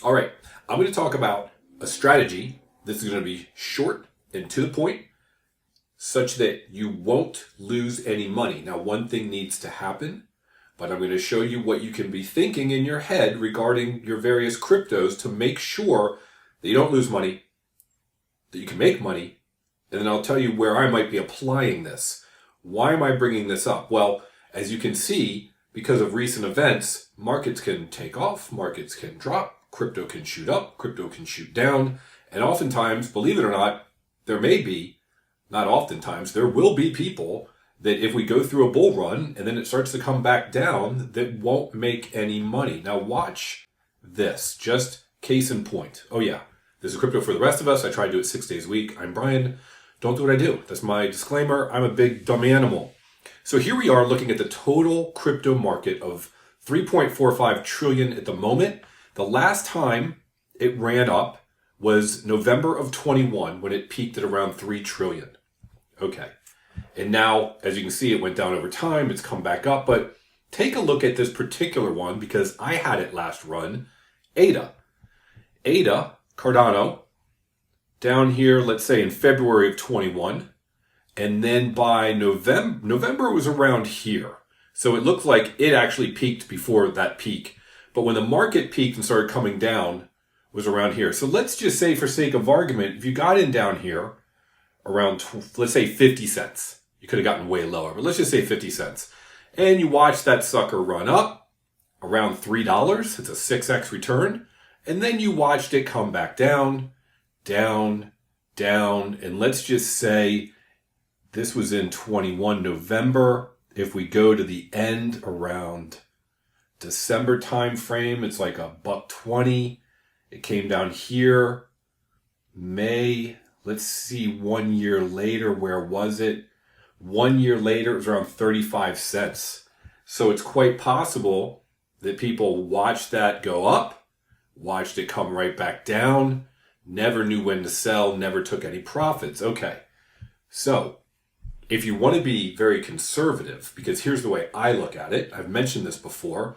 All right, I'm going to talk about a strategy. This is going to be short and to the point, such that you won't lose any money. Now, one thing needs to happen, but I'm going to show you what you can be thinking in your head regarding your various cryptos to make sure that you don't lose money, that you can make money, and then I'll tell you where I might be applying this. Why am I bringing this up? Well, as you can see, because of recent events, markets can take off, markets can drop, crypto can shoot up, crypto can shoot down, and oftentimes, believe it or not, there may be, not oftentimes, there will be people that if we go through a bull run and then it starts to come back down, that won't make any money. Now watch this, just case in point. Oh yeah, this is crypto for the rest of us. I try to do it 6 days a week. I'm Brian. Don't do what I do. That's my disclaimer. I'm a big dumb animal. So here we are looking at the total crypto market of 3.45 trillion at the moment. The last time it ran up was November of 21 when it peaked at around 3 trillion. Okay. And now, as you can see, it went down over time. It's come back up. But take a look at this particular one because I had it last run. ADA, Cardano, down here, let's say in February of 21. And then by November was around here. So it looks like it actually peaked before that peak. But when the market peaked and started coming down, was around here. So let's just say, for sake of argument, if you got in down here around, let's say 50 cents. You could have gotten way lower, but let's just say 50 cents. And you watch that sucker run up around $3. It's a 6x return. And then you watched it come back down, down, down. And let's just say this was in 21 November. If we go to the end around December time frame, it's like $1.20. It came down here. May, let's see, 1 year later, where was it? 1 year later, it was around 35 cents. So it's quite possible that people watched that go up, watched it come right back down, never knew when to sell, never took any profits. Okay, so if you want to be very conservative, because here's the way I look at it, I've mentioned this before,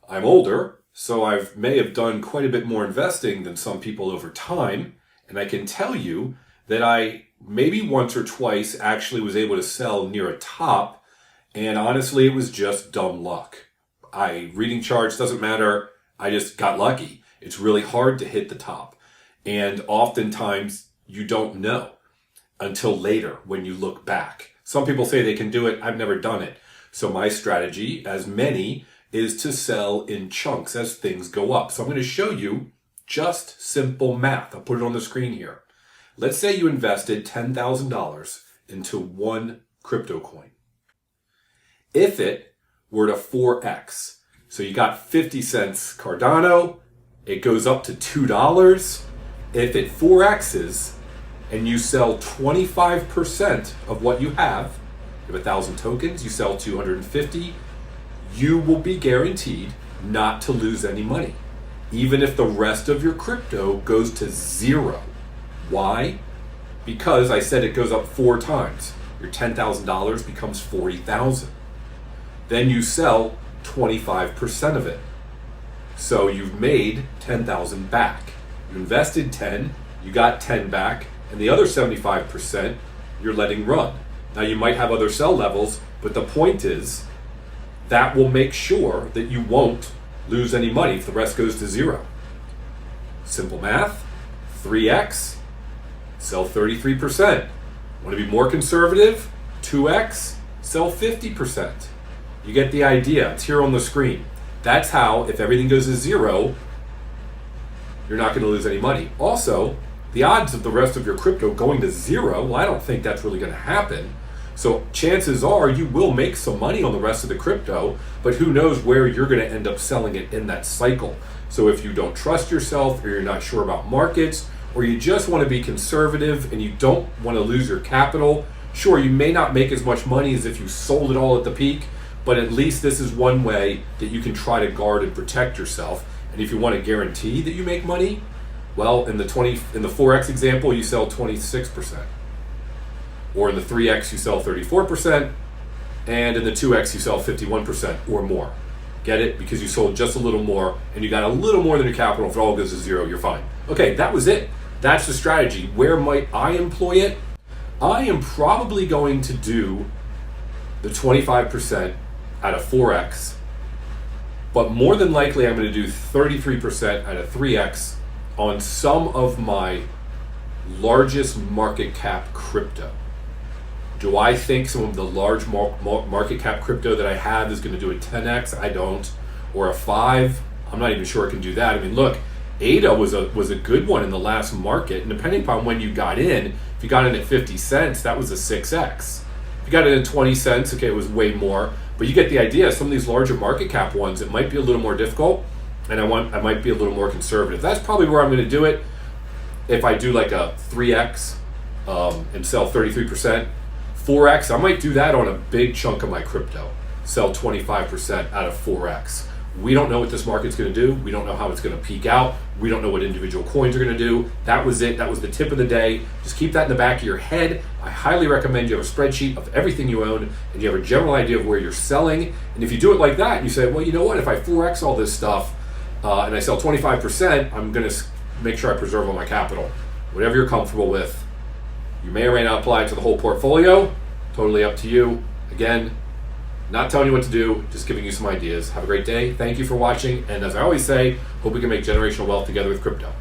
I'm older, so I may have done quite a bit more investing than some people over time, and I can tell you that I maybe once or twice actually was able to sell near a top, and honestly it was just dumb luck. Reading charts doesn't matter, I just got lucky. It's really hard to hit the top, and oftentimes you don't know until later when you look back. Some people say they can do it, I've never done it. So my strategy, as many, is to sell in chunks as things go up. So I'm going to show you just simple math. I'll put it on the screen here. Let's say you invested $10,000 into one crypto coin. If it were to 4x, so you got 50 cents Cardano, it goes up to $2. If it 4x's and you sell 25% of what you have 1,000 tokens, you sell 250, you will be guaranteed not to lose any money, even if the rest of your crypto goes to zero. Why? Because I said it goes up 4 times. Your $10,000 becomes $40,000. Then you sell 25% of it. So you've made 10,000 back. You invested 10, you got 10 back, and the other 75% you're letting run. Now you might have other sell levels, but the point is that will make sure that you won't lose any money if the rest goes to zero. Simple math, 3x, sell 33%. Want to be more conservative? 2x, sell 50%. You get the idea, it's here on the screen. That's how, if everything goes to zero, you're not going to lose any money. Also, the odds of the rest of your crypto going to zero, well, I don't think that's really going to happen. So chances are you will make some money on the rest of the crypto, but who knows where you're going to end up selling it in that cycle. So if you don't trust yourself, or you're not sure about markets, or you just want to be conservative and you don't want to lose your capital, sure, you may not make as much money as if you sold it all at the peak, but at least this is one way that you can try to guard and protect yourself. And if you want to guarantee that you make money, well, in the 4x example, you sell 26%. Or in the 3x, you sell 34%. And in the 2x, you sell 51% or more. Get it? Because you sold just a little more and you got a little more than your capital. If it all goes to zero, you're fine. Okay, that was it. That's the strategy. Where might I employ it? I am probably going to do the 25% at a 4x, but more than likely I'm going to do 33% at a 3x on some of my largest market cap crypto. Do I think some of the large market cap crypto that I have is going to do a 10x? I don't. Or a 5? I'm not even sure it can do that. I mean, look, ADA was a good one in the last market, and depending upon when you got in, if you got in at 50 cents, that was a 6x. If you got in at 20 cents, okay, it was way more. But you get the idea. Some of these larger market cap ones, it might be a little more difficult, and I might be a little more conservative. That's probably where I'm going to do it. If I do like a 3x and sell 33%, 4x, I might do that on a big chunk of my crypto. Sell 25% out of 4x. We don't know what this market's going to do. We don't know how it's going to peak out. We don't know what individual coins are going to do. That was it. That was the tip of the day. Just keep that in the back of your head. I highly recommend you have a spreadsheet of everything you own and you have a general idea of where you're selling. And if you do it like that, and you say, well, you know what? If I 4x all this stuff and I sell 25%, I'm going to make sure I preserve all my capital. Whatever you're comfortable with. You may or may not apply it to the whole portfolio. Totally up to you. Again, not telling you what to do, just giving you some ideas. Have a great day. Thank you for watching. And as I always say, hope we can make generational wealth together with crypto.